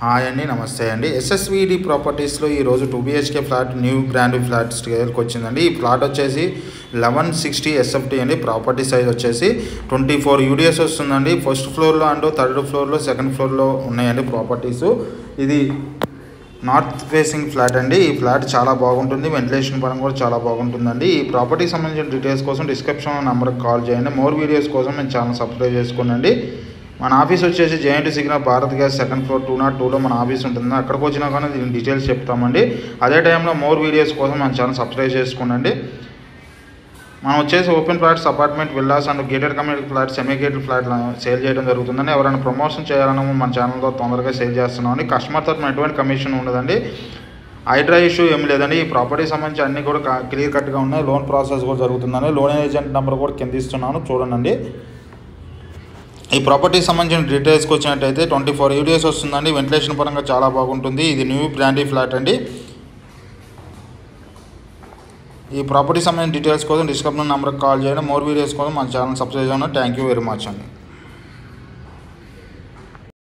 Hi అండి, నమస్తే అండి. ఎస్ఎస్విడి ప్రాపర్టీస్లో ఈరోజు 2 BHK flat new brand flat స్టేజ్కి వచ్చిందండి. ఈ ఫ్లాట్ వచ్చేసి 1160 SFT అండి. ప్రాపర్టీ సైజ్ వచ్చేసి 24 UDS వస్తుందండి. ఫస్ట్ ఫ్లోర్లో అండ్ థర్డ్ ఫ్లోర్లో సెకండ్ ఫ్లోర్లో ఉన్నాయండి ప్రాపర్టీస్. ఇది నార్త్ ఫేసింగ్ ఫ్లాట్ అండి. ఈ ఫ్లాట్ చాలా బాగుంటుంది, వెంటిలేషన్ పరంగా కూడా చాలా బాగుంటుందండి. ఈ ప్రాపర్టీకి సంబంధించిన డీటెయిల్స్ కోసం డిస్క్రిప్షన్ నెంబర్కి కాల్ చేయండి. మోర్ వీడియోస్ కోసం నేను ఛానల్ సబ్స్క్రైబ్ చేసుకోండి. మన ఆఫీస్ వచ్చేసి JNT signal Bharat gas second floor 202లో మన ఆఫీస్ ఉంటుంది. అక్కడికి వచ్చినా కానీ దీని డీటెయిల్స్ చెప్తామండి. అదే టైంలో మోర్ వీడియోస్ కోసం మన ఛానల్ సబ్స్క్రైబ్ చేసుకోండి. మనం వచ్చేసి open flats, apartment, villas and gated community flats, semi gated ఫ్లాట్లు సేల్ చేయడం జరుగుతుందండి. ఎవరైనా ప్రమోషన్ చేయాలన్నా మన ఛానల్లో తొందరగా సేల్ చేస్తున్నామండి. కస్టమర్ తరఫున ఎటువంటి కమిషన్ ఉండదండి. హైడ్రా ఇష్యూ ఏమి లేదండి. ఈ ప్రాపర్టీకి సంబంధించి అన్నీ కూడా క్లియర్ కట్గా ఉన్నాయి. లోన్ ప్రాసెస్ కూడా జరుగుతుందండి. లోన్ ఏజెంట్ నెంబర్ కూడా కింద ఇస్తున్నాను, చూడండి. ఈ ప్రాపర్టీకి సంబంధించిన డీటెయిల్స్కి వచ్చినట్టయితే 24 UDS వస్తుందండి. వెంటిలేషన్ పరంగా చాలా బాగుంటుంది. ఇది న్యూ బ్రాండీ ఫ్లాట్ అండి. ఈ ప్రాపర్టీకి సంబంధించిన డీటెయిల్స్ కోసం డిస్క్రిప్షన్ నెంబర్కి కాల్ చేయండి. మోర్ వీడియోస్ కోసం మన ఛానల్ సబ్స్క్రైబ్ చేయండి. థ్యాంక్ యూ వెరీ మచ్ అండి.